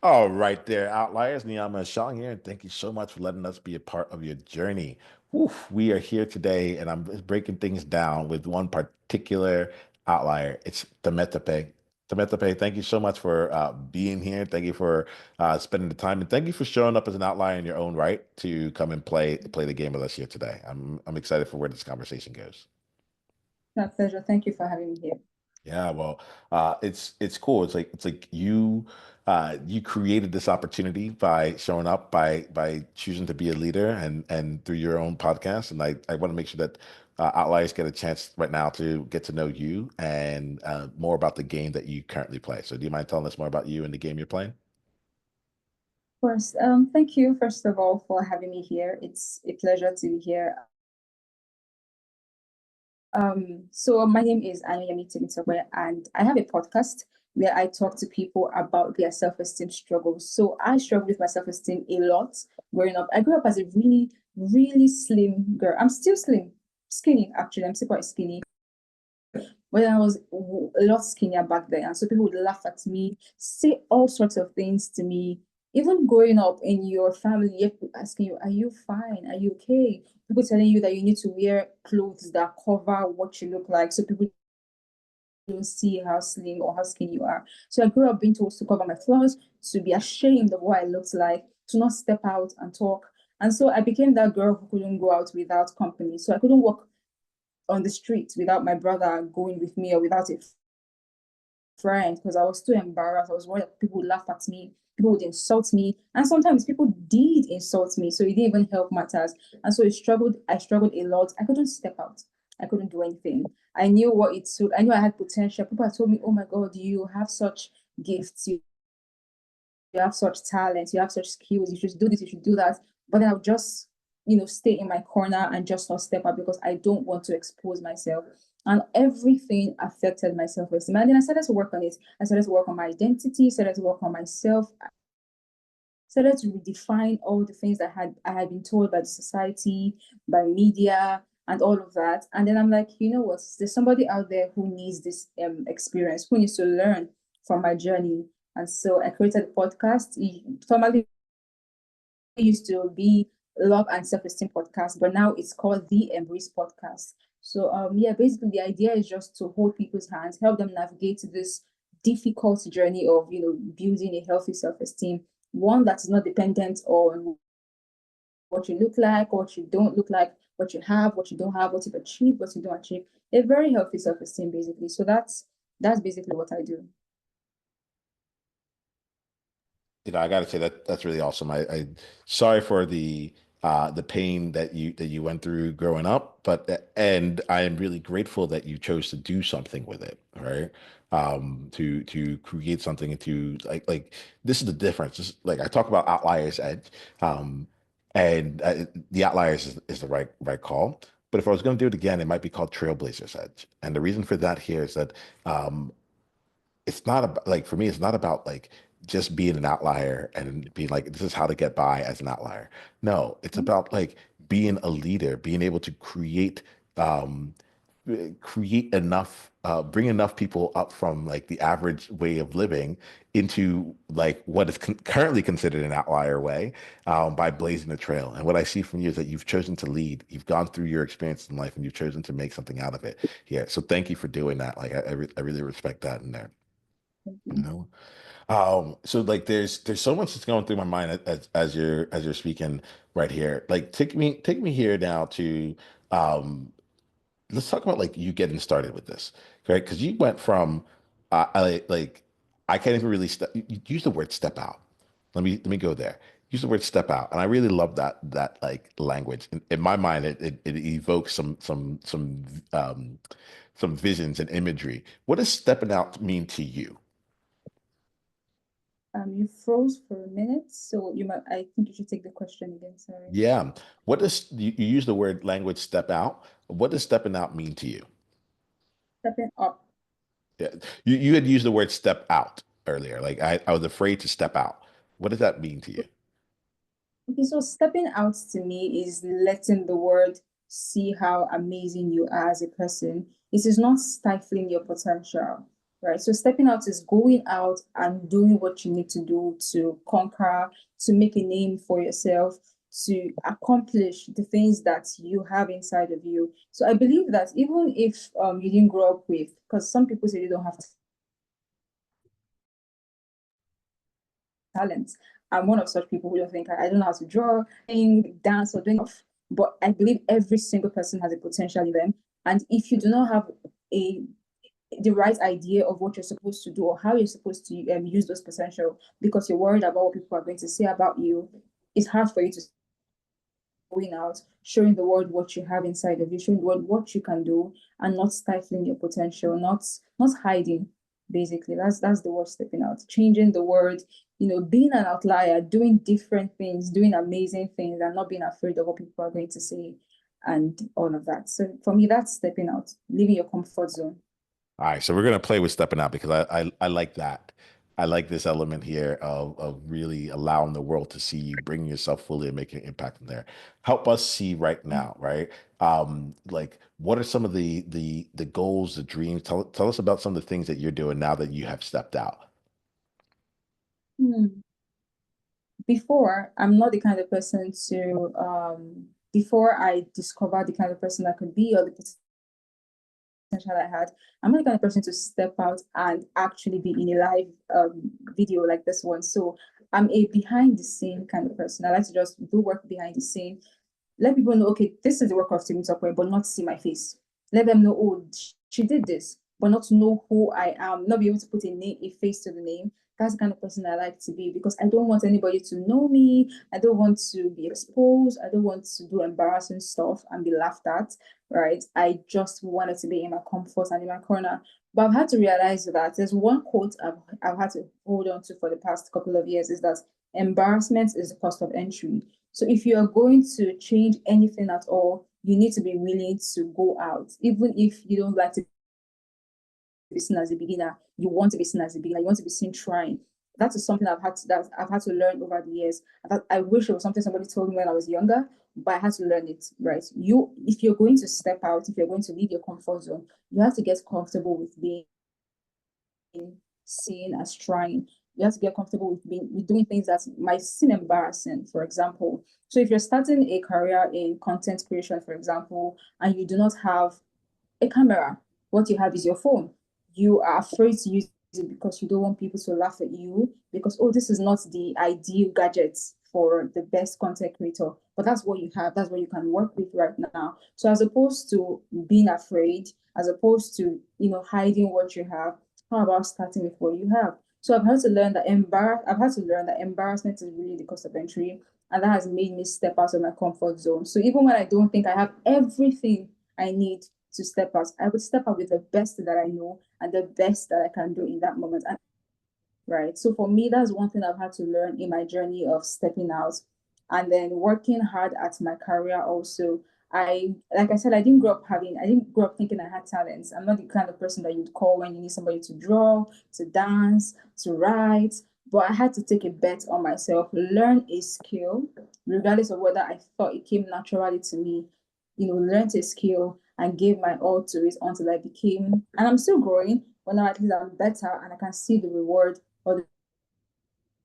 All right there, outliers. Niiamah Shang here, and thank you so much for letting us be a part of your journey. Oof, we are here today, and I'm breaking things down with one particular outlier. It's Temitope. Temitope, thank you so much for being here. Thank you for spending the time, and thank you for showing up as an outlier in your own right to come and play the game with us here today. I'm excited for where this conversation goes. My pleasure. Thank you for having me here. Yeah, well, it's cool. It's like you created this opportunity by showing up by choosing to be a leader and through your own podcast. And I want to make sure that outliers get a chance right now to get to know you and more about the game that you currently play. So, do you mind telling us more about you and the game you're playing? Of course, thank you, first of all, for having me here. It's a pleasure to be here. So my name is Ayanyemi Temitope, and I have a podcast where I talk to people about their self-esteem struggles. So I struggle with my self-esteem a lot growing up. I grew up as a really, really slim girl. I'm still slim, skinny actually. I'm still quite skinny. But I was a lot skinnier back then. And so people would laugh at me, say all sorts of things to me. Even growing up in your family, you have people asking you, are you fine? Are you okay? People telling you that you need to wear clothes that cover what you look like so people don't see how slim or how skinny you are. So I grew up being told to cover my flaws, to be ashamed of what I looked like, to not step out and talk. And so I became that girl who couldn't go out without company. So I couldn't walk on the street without my brother going with me or without a friend because I was too embarrassed. I was worried that people would laugh at me, people would insult me, and sometimes people did insult me. So it didn't even help matters. And so I struggled a lot. I couldn't step out. I couldn't do anything. I knew what it took. I knew I had potential. People had told me, oh my God, you have such gifts, you have such talent, you have such skills, you should do this, you should do that. But then I'll just, stay in my corner and just not step up because I don't want to expose myself. And everything affected my self-esteem. And then I started to work on it. I started to work on my identity, started to work on myself, started to redefine all the things that I had been told by the society, by media, and all of that. And then I'm like, you know what? There's somebody out there who needs this experience, who needs to learn from my journey. And so I created a podcast. Formerly used to be Love and Self-Esteem Podcast, but now it's called the Embrace Podcast. So yeah, basically the idea is just to hold people's hands, help them navigate this difficult journey of building a healthy self-esteem, one that is not dependent on what you look like, what you don't look like, what you have, what you don't have, what you've achieved, what you don't achieve. A very healthy self-esteem, basically. So that's basically what I do. I gotta say that that's really awesome. I sorry for the pain that you went through growing up, but and I am really grateful that you chose to do something with it, right? To create something and to like this is the difference. Like I talk about outliers edge, and the outliers is the right call. But if I was going to do it again, it might be called Trailblazers Edge. And the reason for that here is that um, it's not about like for me it's not about like just being an outlier and being like this is how to get by as an outlier. No, it's about like being a leader, being able to um create enough bring enough people up from like the average way of living into like what is currently considered an outlier way, by blazing a trail. And what I see from you is that you've chosen to lead, you've gone through your experience in life and you've chosen to make something out of it. Yeah, so thank you for doing that. Like I really respect that in there. You know, so like there's so much that's going through my mind as you're speaking right here. Like take me here now to um let's talk about like you getting started with this, right? Because you went from I can't even really you use the word step out. Let me go there. Use the word step out, and I really love that like language. In my mind, it evokes some visions and imagery. What does stepping out mean to you? You froze for a minute, so I think you should take the question again. Sorry. Yeah. What does you use the word language step out? What does stepping out mean to you? Stepping up. Yeah. You had used the word step out earlier. Like I was afraid to step out. What does that mean to you? Okay, so stepping out to me is letting the world see how amazing you are as a person. It is not stifling your potential. right? So stepping out is going out and doing what you need to do to conquer, to make a name for yourself, to accomplish the things that you have inside of you. So I believe that even if you didn't grow up with, because some people say they don't have talent. I'm one of such people who don't think I don't know how to draw, sing, dance, or doing off. But I believe every single person has a potential in them. And if you do not have a the right idea of what you're supposed to do or how you're supposed to use those potential because you're worried about what people are going to say about you, it's hard for you to going out, showing the world what you have inside of you, showing the world what you can do, and not stifling your potential, not hiding. Basically, that's the word stepping out, changing the word, being an outlier, doing different things, doing amazing things, and not being afraid of what people are going to say, and all of that. So for me, that's stepping out, leaving your comfort zone. All right, so we're gonna play with stepping out because I like that. I like this element here of really allowing the world to see you, bringing yourself fully and making an impact in there. Help us see right now, right? Like what are some of the goals, the dreams? Tell us about some of the things that you're doing now that you have stepped out. Hmm. Before, I'm not the kind of person to before I discovered the kind of person I could be or the potential I had, I'm not the kind of person to step out and actually be in a live video like this one. So I'm a behind the scene kind of person. I like to just do work behind the scene, let people know, okay, this is the work of Temitope, but not see my face. Let them know, oh, she did this, but not to know who I am, not be able to put a face to the name. That's the kind of person I like to be because I don't want anybody to know me. I don't want to be exposed. I don't want to do embarrassing stuff and be laughed at, right? I just wanted to be in my comfort and in my corner. But I've had to realize that there's one quote I've had to hold on to for the past couple of years is that embarrassment is the cost of entry. So if you are going to change anything at all, you need to be willing to go out, even if you don't like to be seen as a beginner. You want to be seen as a beginner. You want to be seen trying. That is something I've had to learn over the years. I wish it was something somebody told me when I was younger, but I had to learn it. Right? If you're going to step out, if you're going to leave your comfort zone, you have to get comfortable with being seen as trying. You have to get comfortable with doing things that might seem embarrassing, for example. So if you're starting a career in content creation, for example, and you do not have a camera, what you have is your phone. You are afraid to use it because you don't want people to laugh at you because, oh, this is not the ideal gadget for the best content creator, but that's what you have, that's what you can work with right now. So as opposed to being afraid, as opposed to hiding what you have, how about starting with what you have? So I've had to learn that embarrassment is really the cost of entry, and that has made me step out of my comfort zone. So even when I don't think I have everything I need to step out, I would step out with the best that I know and the best that I can do in that moment. And right. So for me, that's one thing I've had to learn in my journey of stepping out and then working hard at my career also. Like I said, I didn't grow up thinking I had talents. I'm not the kind of person that you'd call when you need somebody to draw, to dance, to write. But I had to take a bet on myself, learn a skill, regardless of whether I thought it came naturally to me, learned a skill and gave my all to it until I became, and I'm still growing, but now at least I'm better and I can see the reward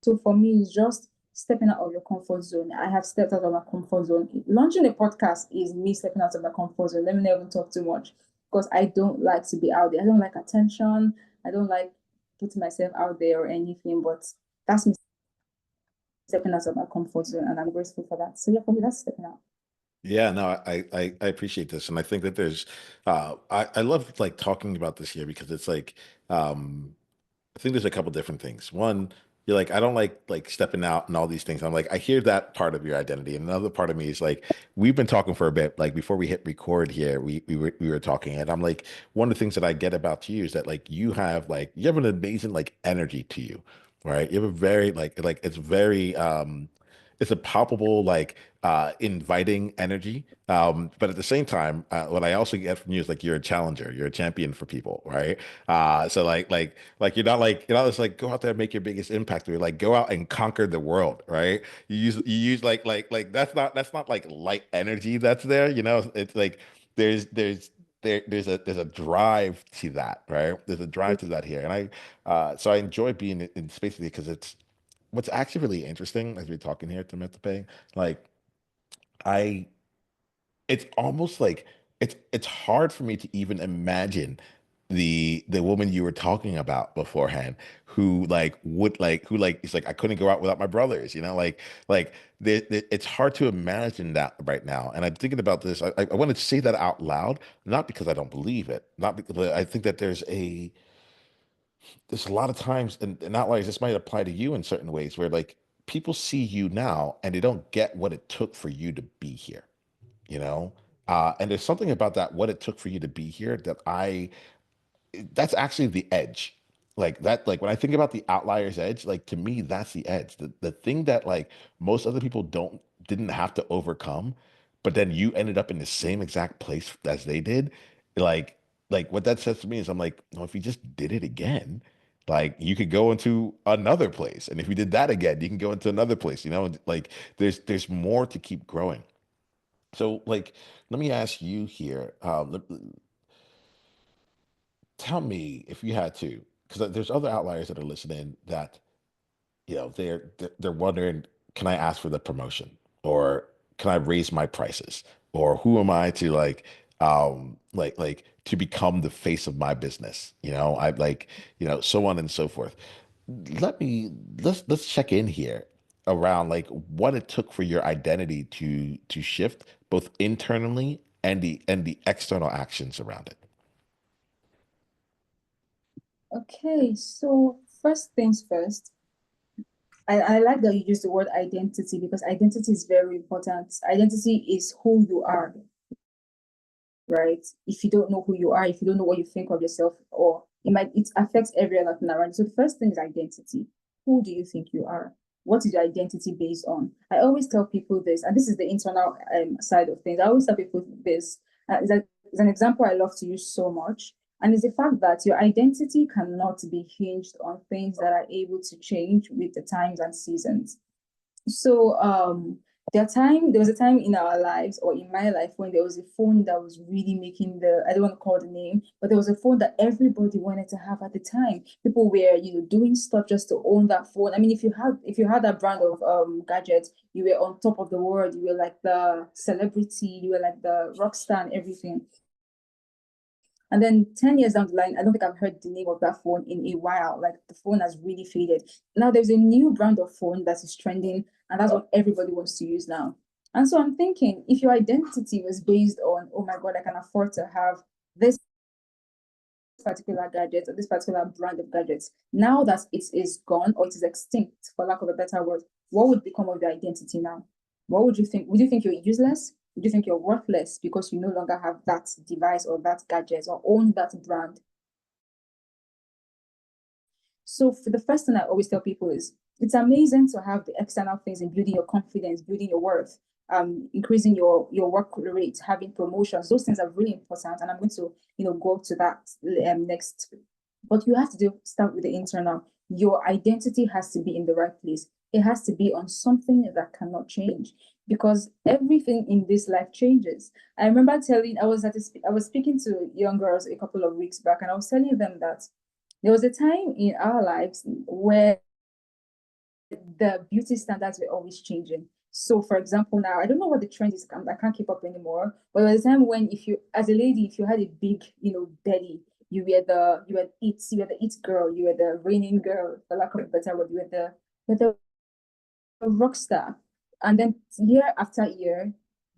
so for me, it's just stepping out of your comfort zone. I have stepped out of my comfort zone. Launching a podcast is me stepping out of my comfort zone. Let me not even talk too much because I don't like to be out there. I don't like attention. I don't like putting myself out there or anything, but that's me stepping out of my comfort zone and I'm grateful for that. So yeah, for me, that's stepping out. Yeah, no, I appreciate this, and I think that there's I love like talking about this here because it's like I think there's a couple different things. One, you're like, I don't like stepping out and all these things. I'm like, I hear that part of your identity. And another part of me is like, we've been talking for a bit. Like before we hit record here, we were talking, and I'm like, one of the things that I get about you is that like you have an amazing like energy to you, right? You have a very like it's very it's a palpable like inviting energy. But at the same time, what I also get from you is like you're a challenger, you're a champion for people, right? So like you're not just like go out there and make your biggest impact. You're like go out and conquer the world, right? You use like that's not like light energy that's there. You know, it's like there's there's a drive to that, right? There's a drive to that here, and so I enjoy being in space with you because it's what's actually really interesting as we're talking here to Temitope. Like I it's almost like it's hard for me to even imagine the woman you were talking about beforehand who like would like who like it's like I couldn't go out without my brothers, you know, like it's hard to imagine that right now. And I'm thinking about this. I want to say that out loud, not because I don't believe it, not because but I think that there's a lot of times, and not like this might apply to you in certain ways, where like people see you now and they don't get what it took for you to be here, you know? And there's something about that, what it took for you to be here, that's actually the edge. Like that, like when I think about the outlier's edge, like to me, that's the edge. The thing that like most other people didn't have to overcome, but then you ended up in the same exact place as they did. Like, like what that says to me is I'm like, well, if you just did it again, like you could go into another place. And if you did that again, you can go into another place, you know, like there's more to keep growing. So like, let me ask you here, tell me if you had to, because there's other outliers that are listening that you know they're wondering, can I ask for the promotion, or can I raise my prices, or who am I to like to become the face of my business? You know, I like so on and so forth. Let me let's check in here around like what it took for your identity to shift both internally and the external actions around it. Okay, so first things first, I like that you use the word identity because identity is very important. Identity is who you are, right? If you don't know who you are, if you don't know what you think of yourself, or it affects every other thing around you. So the first thing is identity. Who do you think you are? What is your identity based on? I always tell people this, and this is the internal side of things. I always tell people this. It's an example I love to use so much, and it's the fact that your identity cannot be hinged on things that are able to change with the times and seasons. So there was a time in our lives or in my life when there was a phone that was really making I don't want to call the name, but there was a phone that everybody wanted to have at the time. People were, doing stuff just to own that phone. I mean, if you had that brand of gadget, you were on top of the world. You were like the celebrity, you were like the rock star and everything. And then 10 years down the line, I don't think I've heard the name of that phone in a while. Like the phone has really faded. Now there's a new brand of phone that is trending, and that's what everybody wants to use now. And so I'm thinking, if your identity was based on, oh my God, I can afford to have this particular gadget or this particular brand of gadgets, now that it is gone or it is extinct, for lack of a better word, what would become of your identity now? What would you think? Would you think you're useless? Would you think you're worthless because you no longer have that device or that gadget or own that brand? So for the first thing I always tell people is it's amazing to have the external things in building your confidence, building your worth, increasing your work rate, having promotions. Those things are really important, and I'm going to go to that next. But you have to start with the internal. Your identity has to be in the right place. It has to be on something that cannot change because everything in this life changes. I remember I was speaking to young girls a couple of weeks back, and I was telling them that there was a time in our lives where the beauty standards were always changing. So, for example, now I don't know what the trend is. I can't keep up anymore. But there was a time when, if you, as a lady, if you had a big, belly, you were the it girl, you were the reigning girl, for lack of a better word, you were the rock star. And then year after year,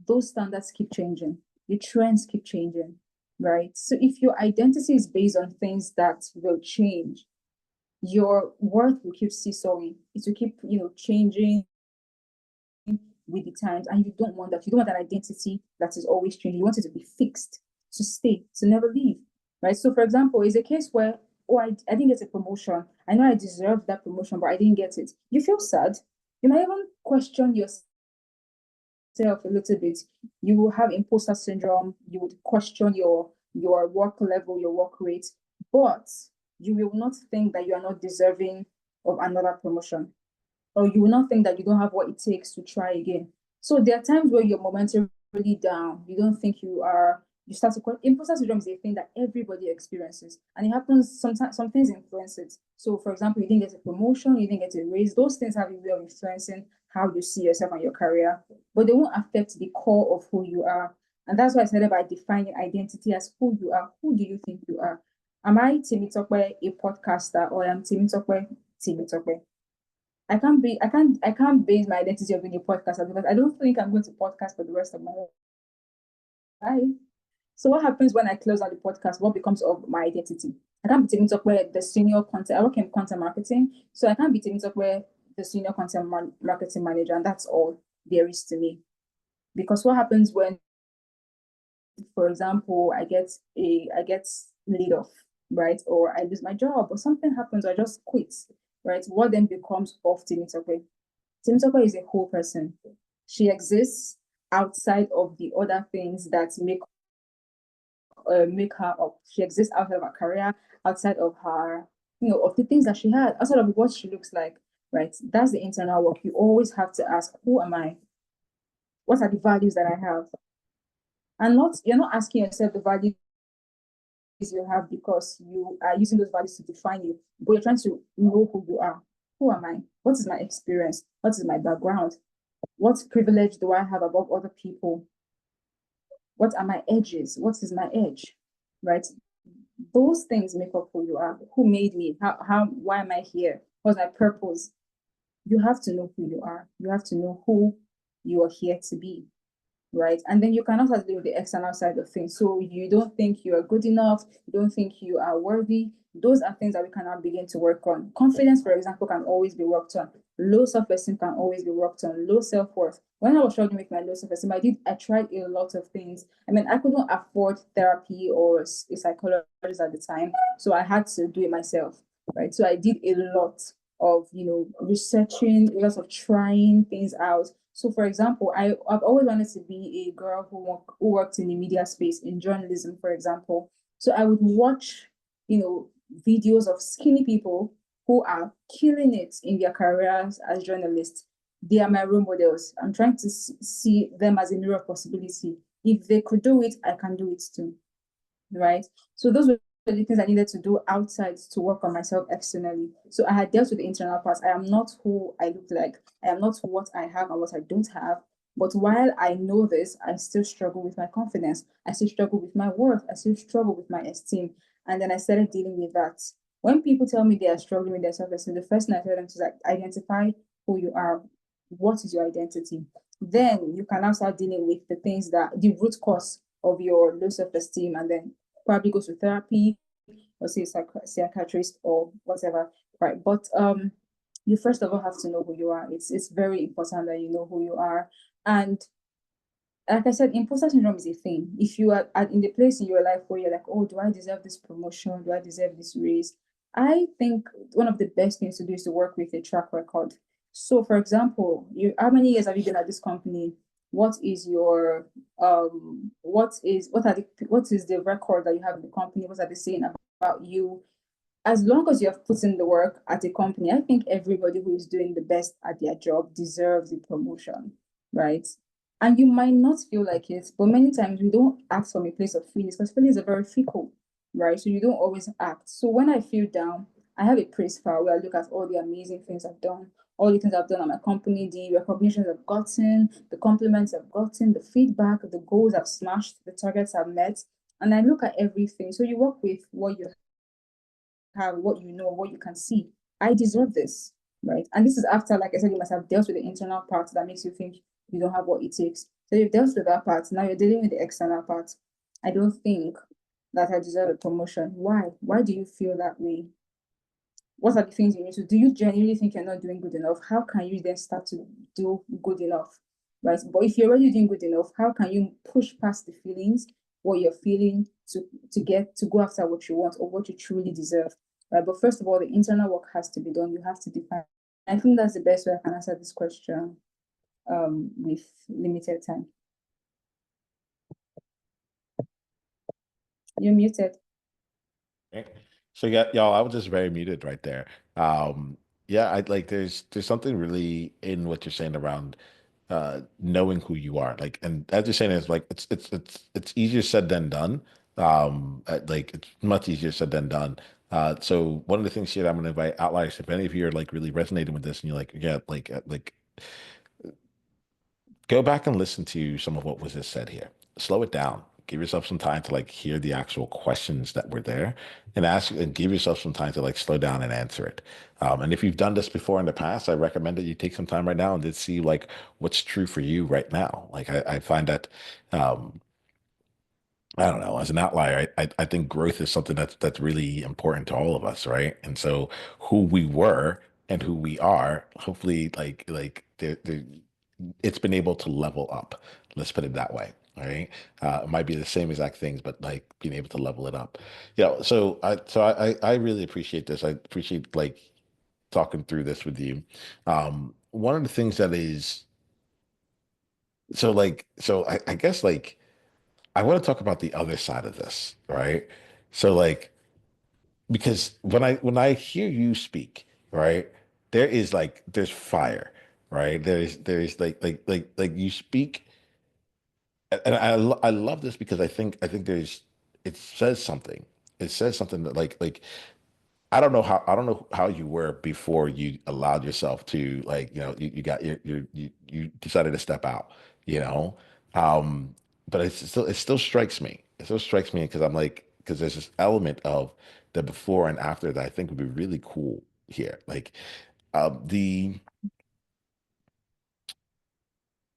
those standards keep changing. The trends keep changing, right? So if your identity is based on things that will change, your worth will keep seesawing. It will keep, changing with the times. And you don't want that. You don't want an identity that is always changing. You want it to be fixed, to stay, to never leave. Right. So for example, is a case where, oh, I didn't get a promotion. I know I deserved that promotion, but I didn't get it. You feel sad. You might even question yourself a little bit. You will have imposter syndrome. You would question your work level, your work rate, but you will not think that you are not deserving of another promotion, or you will not think that you don't have what it takes to try again. So there are times where you're momentarily down. You don't think you are you start to question. Imposter syndrome is a thing that everybody experiences, and it happens sometimes. Some things influence it. So, for example, you didn't get a promotion, you didn't get a raise. Those things have a way of influencing how you see yourself and your career, but they won't affect the core of who you are. And that's why I started by defining identity as who you are. Who do you think you are? Am I Temitope, a podcaster, or am Temitope Temitope? I can't base my identity of being a podcaster because I don't think I'm going to podcast for the rest of my life. So what happens when I close out the podcast? What becomes of my identity? I can't be taking up where the senior content. I work in content marketing, so I can't be taking up where the senior content marketing manager, and that's all there is to me. Because what happens when, for example, I get laid off, right, or I lose my job, or something happens, or I just quit, right? What then becomes of Temitope? Temitope is a whole person. She exists outside of the other things that make her up. She exists outside of her career, outside of her, of the things that she had, outside of what she looks like, right? That's the internal work. You always have to ask, who am I? What are the values that I have? And not you're not asking yourself the values you have because you are using those values to define you, but you're trying to know who you are. Who am I? What is my experience? What is my background? What privilege do I have above other people? What are my edges? What is my edge? Right? Those things make up who you are. Who made me? Why am I here? What's my purpose? You have to know who you are. You have to know who you are here to be, right? And then you can also deal with the external side of things. So you don't think you are good enough, you don't think you are worthy. Those are things that we can now begin to work on. Confidence, for example, can always be worked on. Low self-esteem can always be worked on. Low self-worth. When I was struggling with my low self-esteem, I tried a lot of things. I mean, I couldn't afford therapy or a psychologist at the time, so I had to do it myself, right? So I did a lot of researching, a lot of trying things out. So, for example, I've always wanted to be a girl who worked in the media space, in journalism, for example. So I would watch, videos of skinny people who are killing it in their careers as journalists. They are my role models. I'm trying to see them as a mirror of possibility. If they could do it, I can do it too, right? So those were the things I needed to do outside to work on myself externally. So I had dealt with the internal parts. I am not who I look like. I am not what I have and what I don't have. But while I know this, I still struggle with my confidence. I still struggle with my worth. I still struggle with my esteem. And then I started dealing with that. When people tell me they are struggling with their self-esteem, the first thing I tell them is like identify who you are. What is your identity? Then you can now start dealing with the root cause of your low self-esteem, and then probably go to therapy or see a psychiatrist or whatever, right? But you first of all have to know who you are. It's very important that you know who you are. And like I said, imposter syndrome is a thing. If you are in the place in your life where you're like, oh, do I deserve this promotion? Do I deserve this raise? I think one of the best things to do is to work with a track record. So, for example, how many years have you been at this company? What is your what is the record that you have in the company? What are they saying about you? As long as you have put in the work at a company, I think everybody who is doing the best at their job deserves a promotion, right? And you might not feel like it, but many times we don't act from a place of feelings because feelings are very fickle, right? So you don't always act. So when I feel down, I have a praise file where I look at all the amazing things I've done, all the things I've done at my company, the recognitions I've gotten, the compliments I've gotten, the feedback, the goals I've smashed, the targets I've met. And I look at everything. So you work with what you have, what you know, what you can see. I deserve this, right? And this is after, like I said, you must have dealt with the internal part that makes you think you don't have what it takes. So you've dealt with that part. Now you're dealing with the external part. I don't think that I deserve a promotion. Why? Why do you feel that way? What are the things you need to do? You genuinely think you're not doing good enough? How can you then start to do good enough? Right. But if you're already doing good enough, how can you push past the feelings, what you're feeling to go after what you want or what you truly deserve? Right. But first of all, the internal work has to be done. You have to define. I think that's the best way I can answer this question with limited time. You're muted. Okay. So yeah, y'all, I was just very muted right there. Yeah, I like there's something really in what you're saying around knowing who you are. Like, and as you're saying, it's like it's easier said than done. Like it's much easier said than done. So one of the things here that I'm going to invite outliers, if any of you are like really resonating with this, and you're like, yeah, like go back and listen to some of what was just said here. Slow it down. Give yourself some time to like hear the actual questions that were there and ask and give yourself some time to like slow down and answer it. And if you've done this before in the past, I recommend that you take some time right now and just see like what's true for you right now. Like I find that um, I don't know. As an outlier, I think growth is something that's really important to all of us, right? And so, who we were and who we are, hopefully, it's been able to level up. Let's put it that way, right? It might be the same exact things, but like being able to level it up. Yeah. So I really appreciate this. I appreciate like talking through this with you. One of the things that is I guess like. I want to talk about the other side of this, right? So like because when I hear you speak, right, there's fire, right? There's like you speak and I love this because I think there's it says something. It says something that I don't know how you were before you allowed yourself to like, you got you decided to step out, you know. Um, but it still strikes me. It still strikes me because I'm like, because there's this element of the before and after that I think would be really cool here. Like the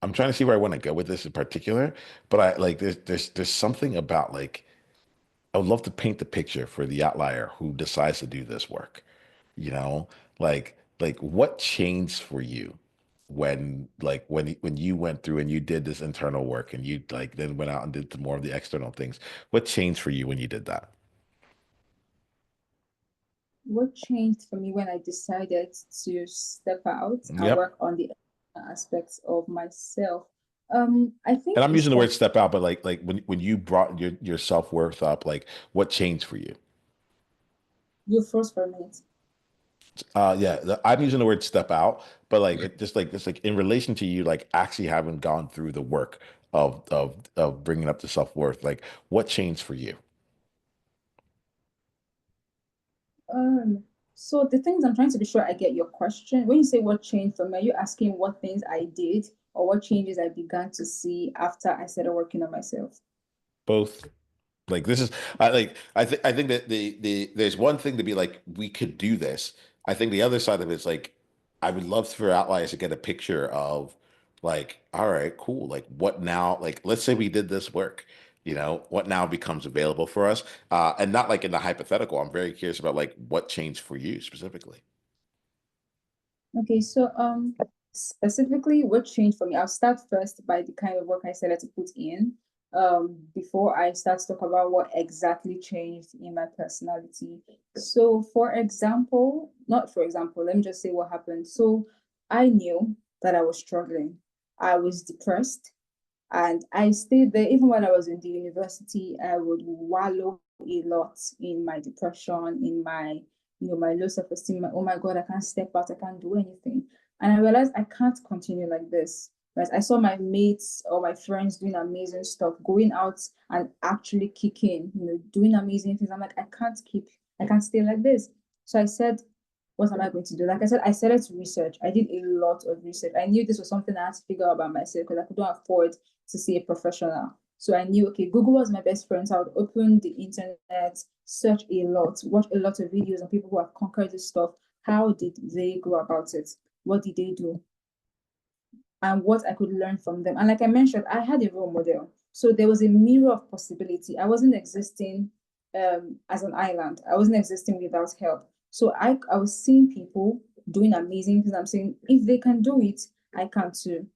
I'm trying to see where I want to go with this in particular, but I like there's something about like I would love to paint the picture for the outlier who decides to do this work. You know, like what changed for you when you went through and you did this internal work and you like then went out and did more of the external things. What changed for you when you did that? What changed for me when I decided to step out and Yep. work on the aspects of myself? I And think I'm it's using the for word step out, but like when you brought your self-worth up, like what changed for you? you first for a minute. Yeah, I'm using the word step out, but like it's like in relation to you, like actually having gone through the work of bringing up the self-worth, like what changed for you? Um, so the things I'm trying to be sure I get your question. When you say what changed for me, are you asking what things I did or what changes I began to see after I started working on myself? Both. Like this is I think that the there's one thing to be like we could do this. I think the other side of it is like I would love for outliers to get a picture of like, all right, cool. Like what now? Like let's say we did this work, what now becomes available for us? And not like in the hypothetical. I'm very curious about like what changed for you specifically. Okay, so specifically what changed for me? I'll start first by the kind of work I started to put in before I start to talk about what exactly changed in my personality. So for example, not for example, let me just say what happened. So I knew that I was struggling. I was depressed. And I stayed there even when I was in the university. I would wallow a lot in my depression, in my, my low self-esteem. Oh my God, I can't step out, I can't do anything. And I realized I can't continue like this. Right? I saw my mates or my friends doing amazing stuff, going out and actually kicking, doing amazing things. I'm like, I can't stay like this. So I said, what am I going to do? Like I said, I started to research. I did a lot of research. I knew this was something I had to figure out by myself because I couldn't afford to see a professional. So I knew, okay, Google was my best friend. So I would open the internet, search a lot, watch a lot of videos on people who have conquered this stuff. How did they go about it? What did they do? And what I could learn from them. And like I mentioned, I had a role model. So there was a mirror of possibility. I wasn't existing as an island. I wasn't existing without help. So I was seeing people doing amazing things. I'm saying, if they can do it, I can too.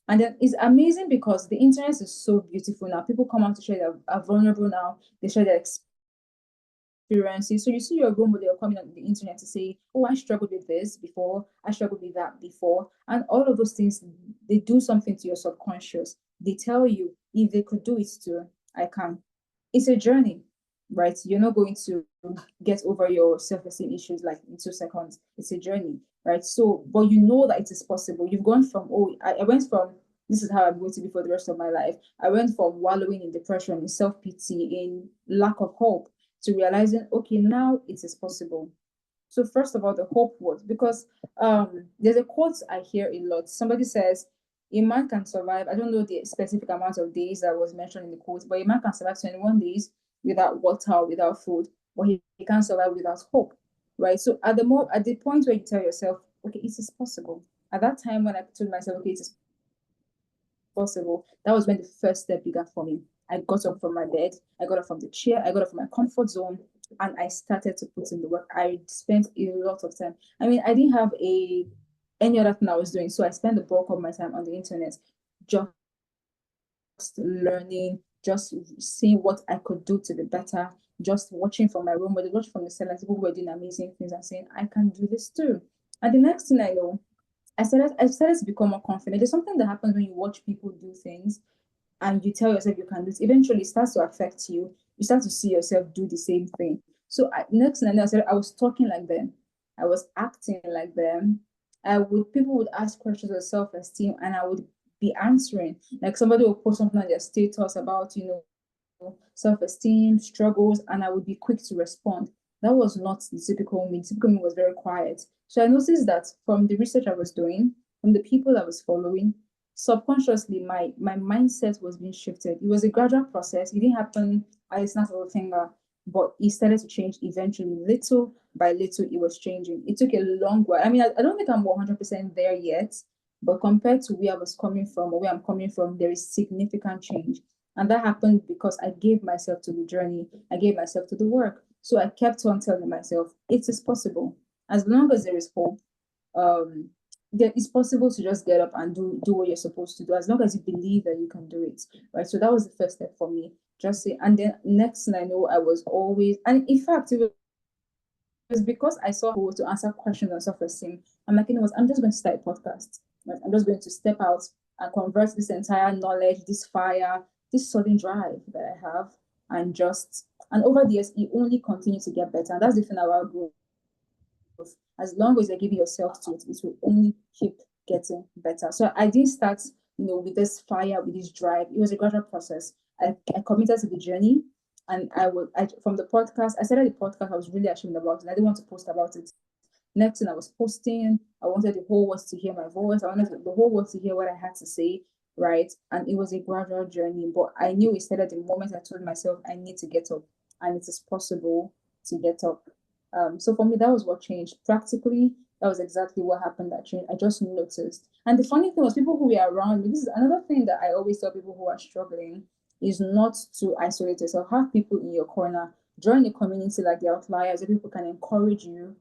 And then it's amazing because the internet is so beautiful now. People come out to share their are vulnerable now. They share their experiences. So you see your role model coming on the internet to say, "Oh, I struggled with this before. I struggled with that before," and all of those things they do something to your subconscious. They tell you if they could do it too, I can. It's a journey, right? You're not going to get over your self-esteem issues like in 2 seconds. It's a journey. right? So, but you know that it is possible. You've gone from, oh, I went from this is how I'm going to be for the rest of my life. I went from wallowing in depression, in self-pity, in lack of hope, to realizing, okay, now it is possible. So first of all, the hope was because there's a quote I hear a lot. Somebody says a man can survive. I don't know the specific amount of days that was mentioned in the quote, but a man can survive 21 days without water or without food, but he can't survive without hope. Right. So at the point where you tell yourself, okay, it is possible. At that time when I told myself, okay, it is possible, that was when the first step began for me. I got up from my bed, I got up from the chair, I got up from my comfort zone, and I started to put in the work. I spent a lot of time. I mean, I didn't have a any other thing I was doing, so I spent the bulk of my time on the internet, just learning, just seeing what I could do to be better, just watching from my room, but watching from the silence, people who were doing amazing things and saying, I can do this too. And the next thing I know, I started to become more confident. There's something that happens when you watch people do things and you tell yourself you can do it. Eventually it starts to affect you. You start to see yourself do the same thing. So next thing I know, I was talking like them. I was acting like them. People would ask questions of self-esteem and I would be answering. Like somebody would post something on their status about, self-esteem, struggles, and I would be quick to respond. That was not the typical me. Typical me was very quiet. So I noticed that from the research I was doing, from the people I was following, subconsciously my mindset was being shifted. It was a gradual process. It didn't happen at a snap of a finger, but it started to change eventually. Little by little, it was changing. It took a long while. I mean, I don't think I'm 100% there yet, but compared to where I was coming from or where I'm coming from, there is significant change. And that happened because I gave myself to the journey, I gave myself to the work. So I kept on telling myself, it is possible. As long as there is hope, um, it's possible to just get up and do what you're supposed to do, as long as you believe that you can do it. Right. So that was the first step for me. Just say, and then next thing I know, I was always, and in fact, it was because I saw people to answer questions on self-esteem. I'm like, I'm just going to start a podcast. Right? I'm just going to step out and convert this entire knowledge, this fire, this sudden drive that I have, and over the years, it only continues to get better. And that's the thing about growth. As long as you're giving yourself to it, it will only keep getting better. So I didn't start, with this fire, with this drive. It was a gradual process. I committed to the journey, and from the podcast. I started the podcast. I was really ashamed about it. I didn't want to post about it. Next thing I was posting, I wanted the whole world to hear my voice. I wanted the whole world to hear what I had to say, right? And it was a gradual journey, but I knew it started the moment I told myself I need to get up, and it is possible to get up. So for me, that was what changed. Practically, that was exactly what happened that changed. I just noticed. And the funny thing was, people who were around me, this is another thing that I always tell people who are struggling, is not to isolate yourself. Have people in your corner. Join a community like the Outliers, where people can encourage you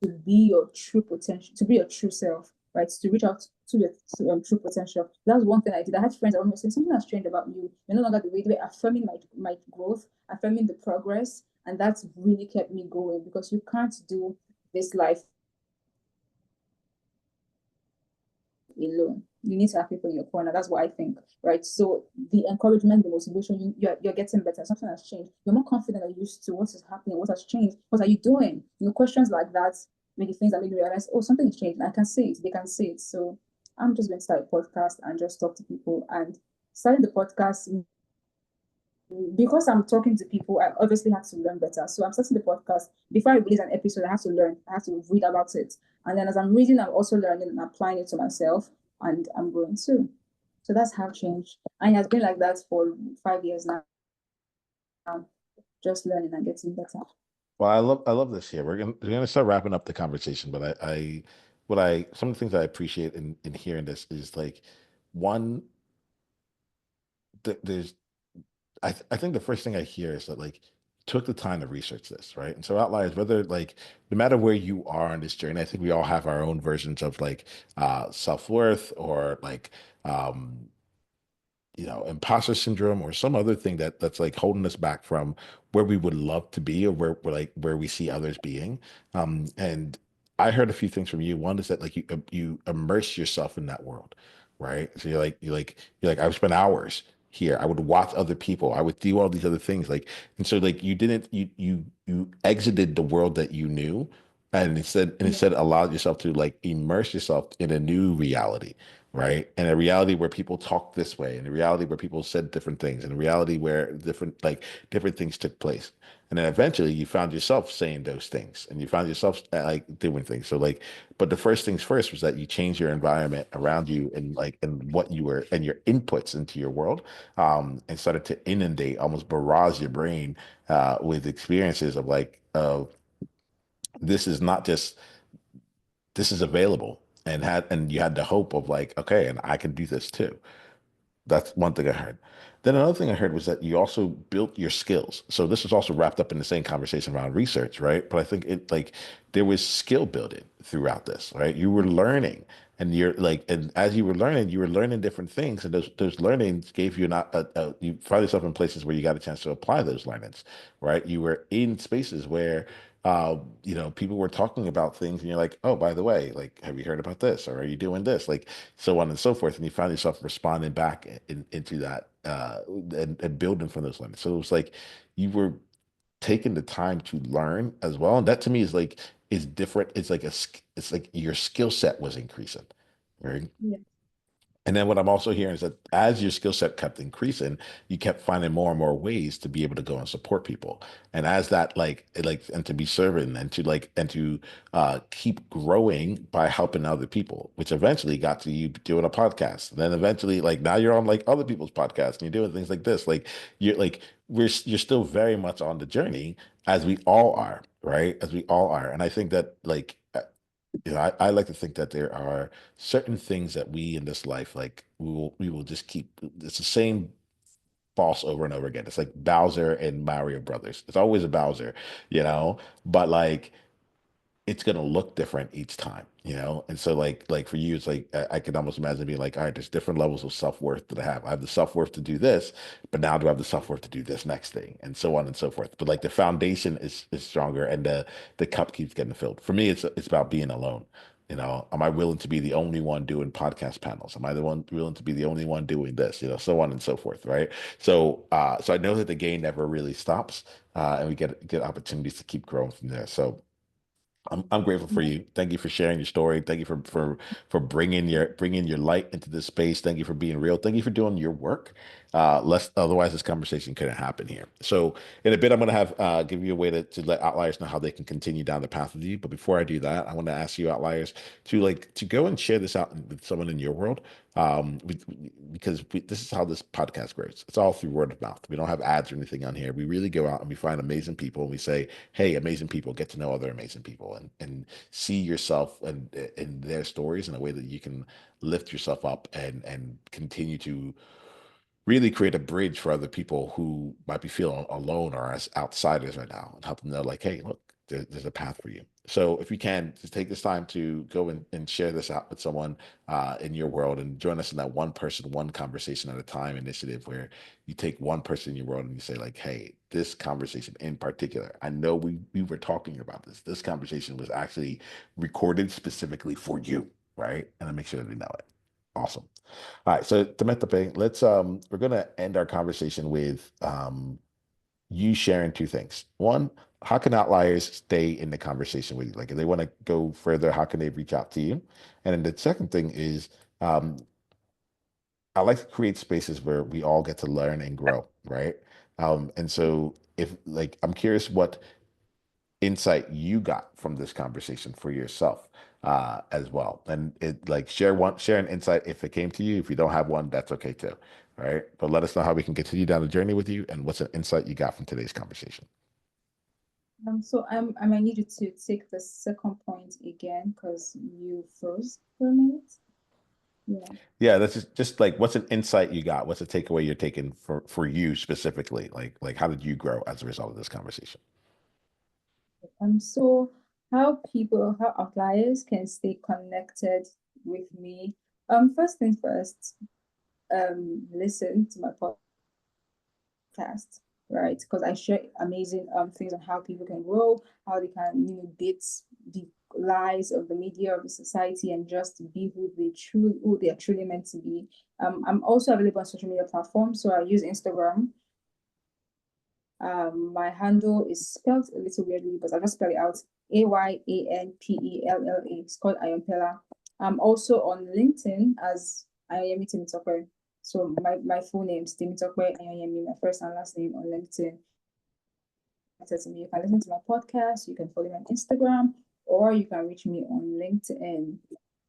to be your true potential, to be your true self, right? To reach out to your true potential. That's one thing I did. I had friends that almost saying something has changed about you. You're no longer the way they were affirming my growth, affirming the progress, and that's really kept me going because you can't do this life alone. You need to have people in your corner. That's what I think, right? So the encouragement, the motivation, you're getting better. Something has changed. You're more confident than you used to. What is happening? What has changed? What are you doing? Questions like that make the things that make me realize, oh, something has changed. I can see it. They can see it. So I'm just going to start a podcast and just talk to people. And starting the podcast because I'm talking to people, I obviously have to learn better. So I'm starting the podcast. Before I release an episode, I have to learn. I have to read about it. And then as I'm reading, I'm also learning and applying it to myself. And I'm growing too. So that's how changed. And it has been like that for 5 years now, just learning and getting better. Well, I love this here. We're gonna start wrapping up the conversation, but some of the things I appreciate in hearing this is like one, there's I think the first thing I hear is that like you took the time to research this, right? And so outliers, whether like no matter where you are on this journey, I think we all have our own versions of like self-worth or like um imposter syndrome or some other thing that's like holding us back from where we would love to be or where we see others being. And I heard a few things from you. One is that like you immerse yourself in that world, right? So you're like I've spent hours here. I would watch other people. I would do all these other things. Like, and so like you didn't you exited the world that you knew and Yeah. instead allowed yourself to like immerse yourself in a new reality, right? And a reality where people talk this way, and a reality where people said different things, and a reality where different things took place. And then eventually you found yourself saying those things and you found yourself like doing things. So like, but the first things first was that you change your environment around you and like, and what you were and your inputs into your world, and started to inundate, almost barrage your brain, with experiences of like, this is not just, this is available and you had the hope of like, okay, and I can do this too. That's one thing I heard. Then another thing I heard was that you also built your skills. So this was also wrapped up in the same conversation around research, right? But I think it like there was skill building throughout this, right? You were learning and you're like, and as you were learning different things, and those learnings gave you not you find yourself in places where you got a chance to apply those learnings, right? You were in spaces where people were talking about things and you're like, oh, by the way, like, have you heard about this? Or are you doing this? Like, so on and so forth. And you find yourself responding back into that, and building from those limits. So it was like you were taking the time to learn as well. And that to me is like, is different. It's like it's like your skill set was increasing, right? Yeah. And then what I'm also hearing is that as your skill set kept increasing, you kept finding more and more ways to be able to go and support people. And as that and to be serving and to keep growing by helping other people, which eventually got to you doing a podcast. And then eventually, like now you're on like other people's podcasts and you're doing things like this. Like you're like you're still very much on the journey, as we all are, right? As we all are. And I think that I like to think that there are certain things that we in this life, like we will just keep, it's the same boss over and over again. It's like Bowser and Mario Brothers. It's always a Bowser, you know, but like it's gonna look different each time, you know? And so like for you, it's like I can almost imagine being like, all right, there's different levels of self-worth that I have. I have the self-worth to do this, but now do I have the self-worth to do this next thing, and so on and so forth. But like the foundation is stronger and the cup keeps getting filled. For me, it's about being alone. You know, am I willing to be the only one doing podcast panels? Am I the one willing to be the only one doing this? You know, so on and so forth, right? So I know that the game never really stops, and we get opportunities to keep growing from there. So I'm grateful for Yeah. you. Thank you for sharing your story. Thank you for bringing your light into this space. Thank you for being real. Thank you for doing your work. Less otherwise this conversation couldn't happen here. So in a bit, I'm gonna have give you a way to let outliers know how they can continue down the path with you. But before I do that, I want to ask you outliers to go and share this out with someone in your world. Because this is how this podcast grows. It's all through word of mouth. We don't have ads or anything on here. We really go out and we find amazing people and we say, hey, amazing people, get to know other amazing people and see yourself and in their stories in a way that you can lift yourself up and continue to really create a bridge for other people who might be feeling alone or as outsiders right now, and help them know like, hey, look, there's a path for you. So if you can just take this time to go and share this out with someone in your world, and join us in that one person, one conversation at a time initiative, where you take one person in your world and you say like, hey, this conversation in particular, I know we were talking about this. This conversation was actually recorded specifically for you, right? And I make sure that they know it. Awesome. All right, so Temitope, we're gonna end our conversation with you sharing two things. One, how can outliers stay in the conversation with you? Like if they want to go further, how can they reach out to you? And then the second thing is, um, I like to create spaces where we all get to learn and grow, right? And so if like I'm curious what insight you got from this conversation for yourself, as well. And it like share an insight if it came to you. If you don't have one, that's okay too. All right. But let us know how we can continue down the journey with you and what's an insight you got from today's conversation. So I might need you to take the second point again because you froze for a minute. Yeah. Yeah, that's just like what's an insight you got? What's a takeaway you're taking for you specifically? Like how did you grow as a result of this conversation? So how outliers can stay connected with me. First things first, listen to my podcast, right? Because I share amazing things on how people can grow, how they can, beat the lies of the media, of the society, and just be who they are truly meant to be. I'm also available on social media platforms, so I use Instagram. My handle is spelled a little weirdly, but I'll just spell it out. Ayampella. It's called Ayampella. I'm also on LinkedIn as Ayanyemi Temitope. So my full name is Temitope Ayanyemi, my first and last name on LinkedIn. To me, you can listen to my podcast, you can follow me on Instagram, or you can reach me on LinkedIn.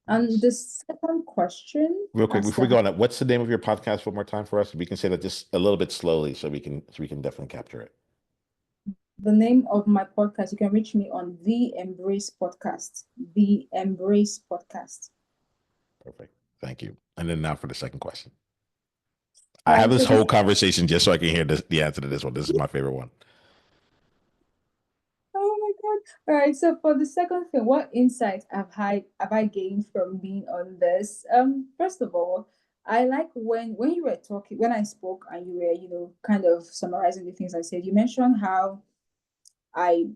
And Nice. the second question Real quick, as before we to go on that, what's the name of your podcast one more time for us? We can say that just a little bit slowly so we can definitely capture it. the name of my podcast, you can reach me on The Embrace Podcast. The Embrace Podcast. Perfect. Thank you. And then now for the second question. All I have right, this so the whole conversation just so I can hear the answer to this one. This is my favorite one. oh my God. All right, so for the second thing, what insight have I gained from being on this? First of all, I like when you were talking, when I spoke and you were, kind of summarizing the things I said, you mentioned how I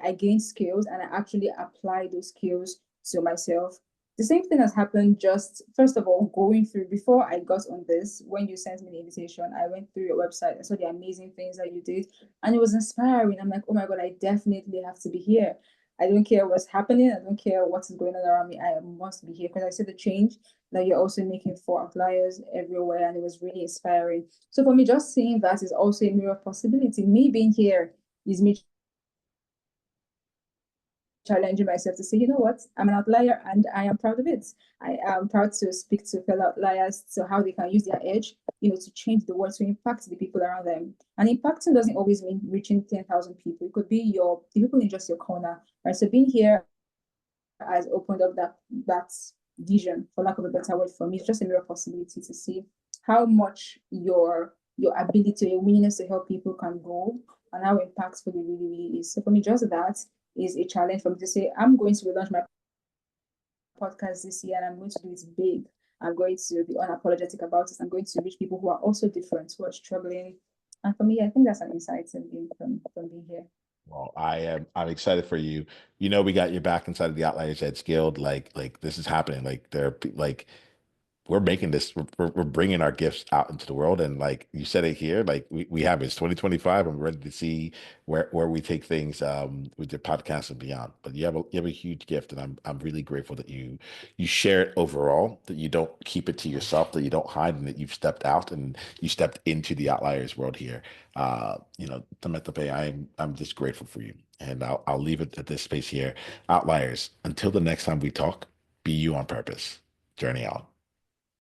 I gained skills and I actually apply those skills to myself. The same thing has happened just first of all going through before I got on this. When you sent me the invitation, I went through your website. I saw the amazing things that you did, and it was inspiring. I'm like, oh my God, I definitely have to be here. I don't care what's happening. I don't care what is going on around me. I must be here because I see the change that you're also making for outliers everywhere, and it was really inspiring. So for me, just seeing that is also a mirror possibility. Me being here is me challenging myself to say, you know what, I'm an outlier and I am proud of it. I am proud to speak to fellow outliers to how they can use their edge, to change the world, to impact the people around them. And impacting doesn't always mean reaching 10,000 people. It could be the people in just your corner, right? So being here has opened up that vision, for lack of a better word, for me. It's just a mirror possibility to see how much your ability, your willingness to help people can go and how impactful it really, really is. So for me, just that is a challenge for me to say, I'm going to relaunch my podcast this year and I'm going to do it big. I'm going to be unapologetic about it. I'm going to reach people who are also different, who are struggling. And for me, I think that's an insight from being here. Well, I'm excited for you. You know, we got your back inside of the Outliers Edge Guild. Like this is happening. Like like we're making this, we're bringing our gifts out into the world. And like you said it here, like we have it's 2025. I'm ready to see where we take things with your podcast and beyond. But you have a huge gift, and I'm really grateful that you share it overall, that you don't keep it to yourself, that you don't hide, and that you've stepped out and you stepped into the Outliers world here. Temitope, I'm just grateful for you. And I'll leave it at this space here. Outliers, until the next time we talk, be you on purpose. Journey out.